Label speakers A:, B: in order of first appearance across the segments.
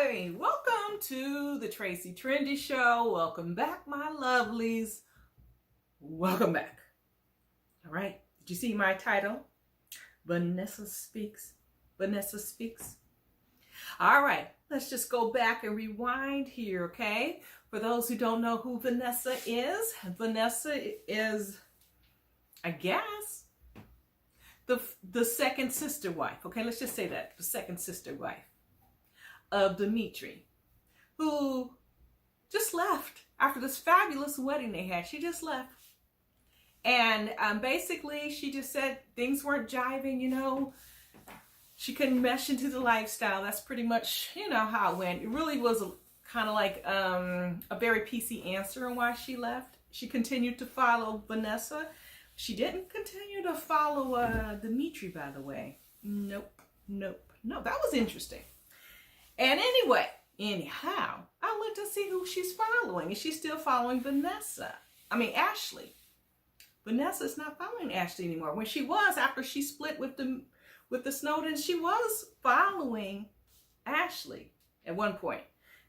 A: Hi, welcome to the Tracie Trendy Show. Welcome back, my lovelies. Welcome back. All right, did you see my title? Vanessa Speaks. Vanessa Speaks. All right, let's just go back and rewind here, okay? For those who don't know who Vanessa is, I guess, the second sister wife. Okay, let's just say that, the second sister wife of Dimitri, who just left after this fabulous wedding they had. She just left. And basically, she just said things weren't jiving, you know. She couldn't mesh into the lifestyle. That's pretty much, you know, how it went. It really was kind of like a very PC answer on why she left. She continued to follow Vanessa. She didn't continue to follow Dimitri, by the way. Nope. No, that was interesting. And anyhow, I looked to see who she's following. And she's still following Ashley. Vanessa's not following Ashley anymore. When she was, after she split with the Snowdens, she was following Ashley at one point.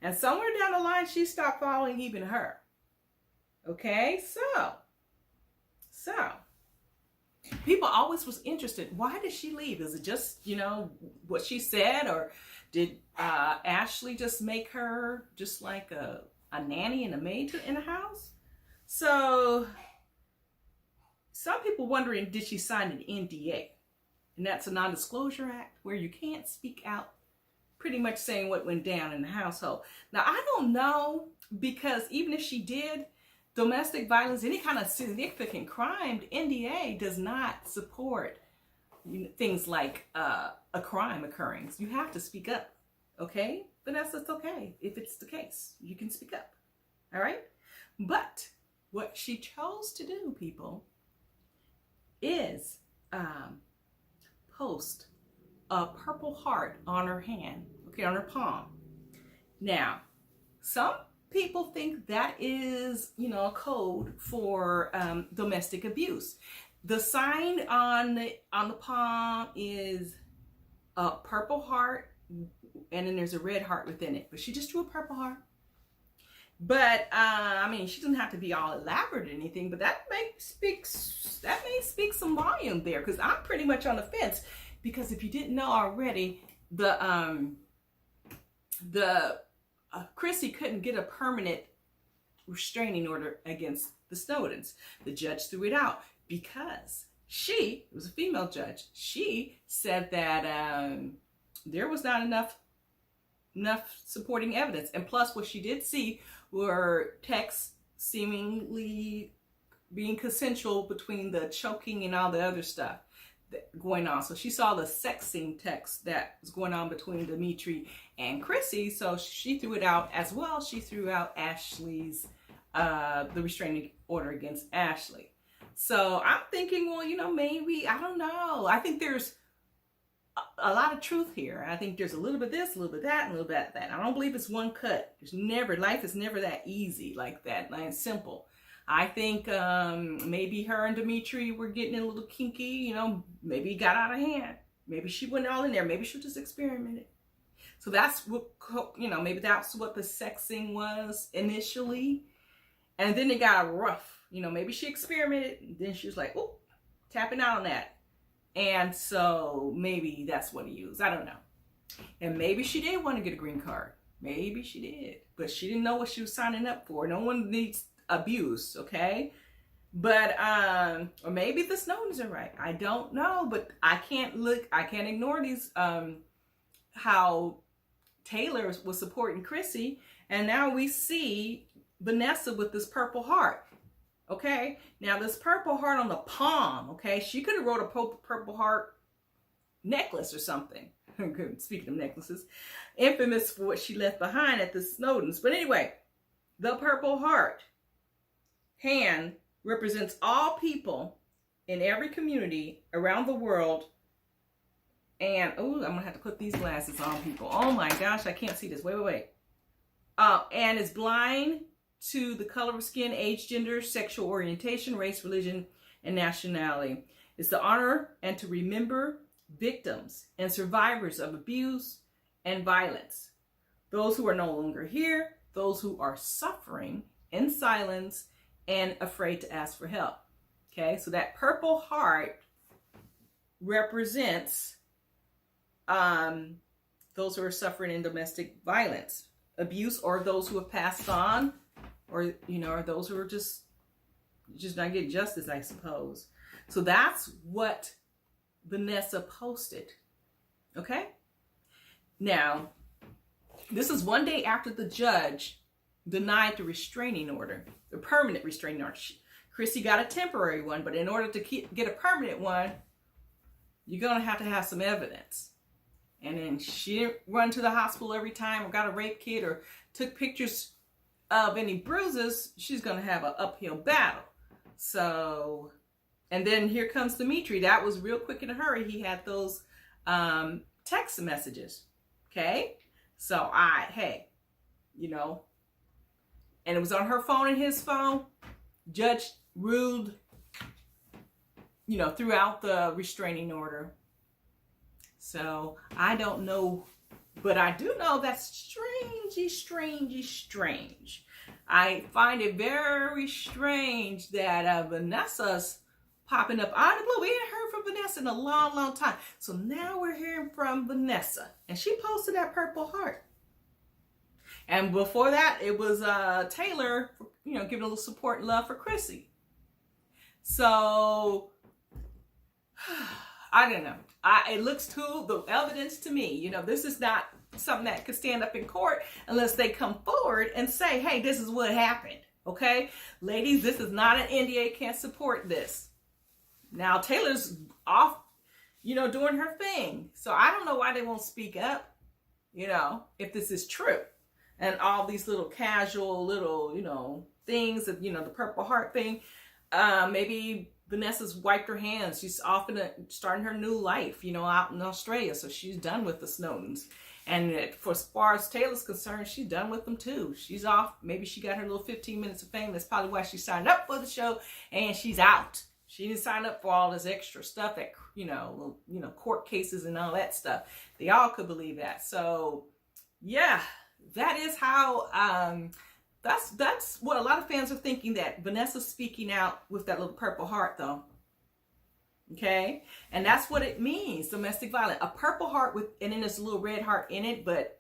A: And somewhere down the line, she stopped following even her. Okay, so people always was interested. Why did she leave? Is it just, you know, what she said, or did Ashley just make her just like a nanny and a maid in the house? So some people wondering, did she sign an NDA? And that's a non-disclosure act where you can't speak out, pretty much saying what went down in the household. Now, I don't know, because even if she did, domestic violence, any kind of significant crime, NDA does not support things like a crime occurring. So you have to speak up, okay? Vanessa, it's okay if it's the case. You can speak up, all right? But what she chose to do, people, is post a purple heart on her hand, okay, on her palm. Now, some people think that is, you know, a code for domestic abuse. The sign on the palm is a purple heart, and then there's a red heart within it. But she just drew a purple heart. But I mean, she doesn't have to be all elaborate or anything. But that may speak some volume there, because I'm pretty much on the fence. Because if you didn't know already, Chrissy couldn't get a permanent restraining order against the Snowdens. The judge threw it out because it was a female judge. She said that there was not enough supporting evidence. And plus, what she did see were texts seemingly being consensual between the choking and all the other stuff going on. So she saw the sexing text that was going on between Dimitri and Chrissy, so she threw it out as well. She threw out Ashley's the restraining order against Ashley. So I'm thinking, well, you know, maybe, I don't know. I think there's a lot of truth here. I think there's a little bit this, a little bit that, and a little bit that. I don't believe it's one cut. Life is never that easy like that, like simple. I think maybe her and Dimitri were getting a little kinky, you know, maybe it got out of hand. Maybe she went all in there. Maybe she just experimented. So that's what, you know, maybe that's what the sexing was initially. And then it got rough. You know, maybe she experimented. And then she was like, oh, tapping out on that. And so maybe that's what he used. I don't know. And maybe she did want to get a green card. Maybe she did. But she didn't know what she was signing up for. No one needs abuse, okay? But or maybe the Snowdens are right. I don't know, but I can't ignore these how Taylor was supporting Chrissy, and now we see Vanessa with this purple heart. Okay, now this purple heart on the palm, okay, she could have wrote a purple heart necklace or something. Speaking of necklaces, infamous for what she left behind at the Snowdens. But anyway, the purple heart hand represents all people in every community around the world. And, oh, I'm going to have to put these glasses on, people. Oh my gosh, I can't see this. Wait. And is blind to the color of skin, age, gender, sexual orientation, race, religion, and nationality. It's to honor and to remember victims and survivors of abuse and violence those who are no longer here, those who are suffering in silence and afraid to ask for help. Okay, so that purple heart represents those who are suffering in domestic violence, abuse, or those who have passed on, or or those who are just not getting justice, I suppose. So that's what Vanessa posted. Okay? Now, this is one day after the judge denied the restraining order, the permanent restraining order. Chrissy got a temporary one, but in order to get a permanent one, you're going to have some evidence. And then she didn't run to the hospital every time or got a rape kit or took pictures of any bruises. She's going to have an uphill battle. So, and then here comes Dimitri. That was real quick in a hurry. He had those text messages. Okay? So and it was on her phone and his phone. Judge ruled, throughout the restraining order. So I don't know, but I do know that's strange. I find it very strange that Vanessa's popping up out of the blue. We hadn't heard from Vanessa in a long time. So now we're hearing from Vanessa. And she posted that purple heart. And before that, it was Taylor, giving a little support and love for Chrissy. So, I don't know. It looks to the evidence to me. This is not something that could stand up in court unless they come forward and say, hey, this is what happened. Okay? Ladies, this is not an NDA, can't support this. Now, Taylor's off, doing her thing. So I don't know why they won't speak up, if this is true. And all these little casual little, things that, the Purple Heart thing. Maybe Vanessa's wiped her hands. She's off starting her new life, out in Australia. So she's done with the Snowdens. And for as far as Taylor's concerned, she's done with them too. She's off. Maybe she got her little 15 minutes of fame. That's probably why she signed up for the show. And she's out. She didn't sign up for all this extra stuff that, court cases and all that stuff. They all could believe that. So, yeah, that is how, that's what a lot of fans are thinking, that Vanessa's speaking out with that little purple heart, though. Okay? And that's what it means, domestic violence. A purple heart and then there's a little red heart in it, but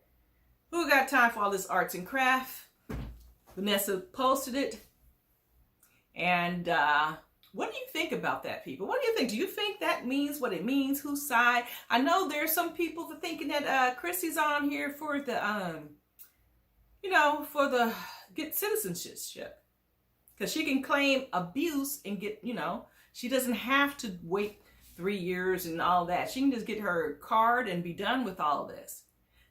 A: who got time for all this arts and craft? Vanessa posted it. And, what do you think about that, people? What do you think? Do you think that means what it means? Whose side? I know there's some people that thinking that Chrissy's on here for the, for the get citizenship. Because she can claim abuse and get, she doesn't have to wait 3 years and all that. She can just get her card and be done with all this.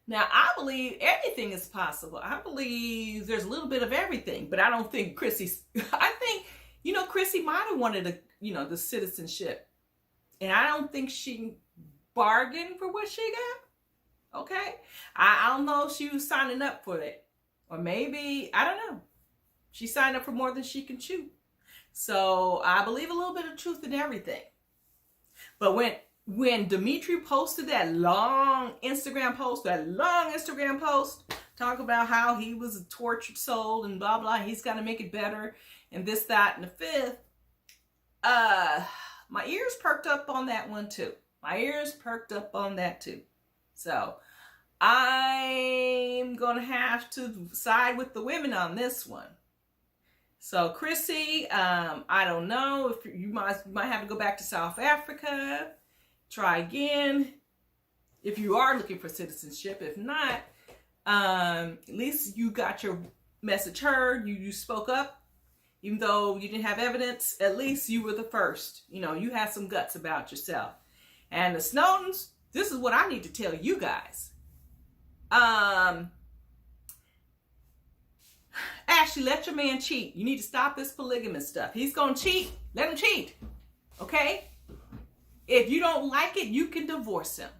A: Now, I believe anything is possible. I believe there's a little bit of everything, but I don't think Chrissy's, I think, Chrissy might have wanted the citizenship. And I don't think she bargained for what she got. Okay? I don't know if she was signing up for it. Or maybe, I don't know. She signed up for more than she can chew. So I believe a little bit of truth in everything. But when Dimitri posted that long Instagram post, talk about how he was a tortured soul and blah, blah, he's got to make it better and this, that, and the fifth, my ears perked up on that one too. So I'm going to have to side with the women on this one. So Chrissy, I don't know if you might have to go back to South Africa, try again. If you are looking for citizenship, if not, at least you got your message heard. You spoke up, even though you didn't have evidence. At least you were the first. You had some guts about yourself. And the Snowdens, this is what I need to tell you guys. Actually, let your man cheat. You need to stop this polygamous stuff. He's gonna cheat. Let him cheat. Okay? If you don't like it, you can divorce him.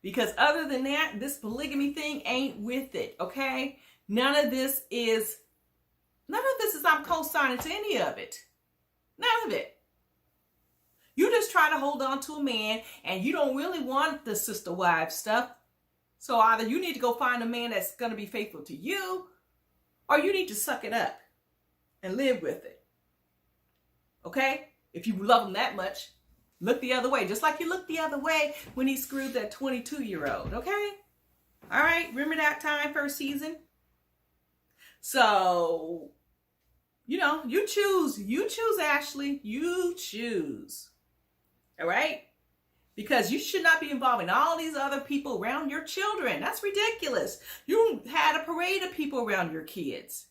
A: Because other than that, this polygamy thing ain't with it. Okay? None of this is I'm co-signing to any of it. None of it. You just try to hold on to a man and you don't really want the sister wife stuff. So either you need to go find a man that's going to be faithful to you, or you need to suck it up and live with it. Okay? If you love him that much, look the other way. Just like you looked the other way when he screwed that 22-year-old. Okay? All right? Remember that time, first season? So, you know, you choose. You choose, Ashley. You choose. All right? Because you should not be involving all these other people around your children. That's ridiculous. You had a parade of people around your kids.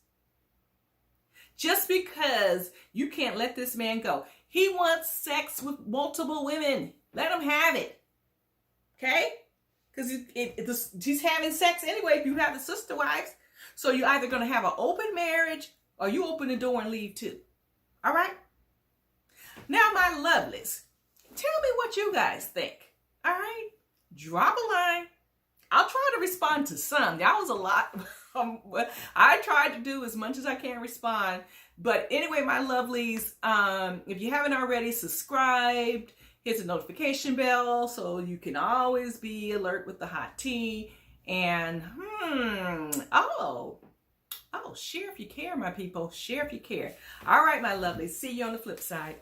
A: Just because you can't let this man go. He wants sex with multiple women. Let him have it. Okay? Because he's having sex anyway if you have the sister wives. So you're either going to have an open marriage or you open the door and leave too. All right? Now, my lovelies, tell me what you guys think. All right? Drop a line. I'll try to respond to some. That was a lot. I tried to do as much as I can respond. But anyway, my lovelies, if you haven't already subscribed, hit the notification bell so you can always be alert with the hot tea. And, share if you care, my people. Share if you care. All right, my lovelies. See you on the flip side.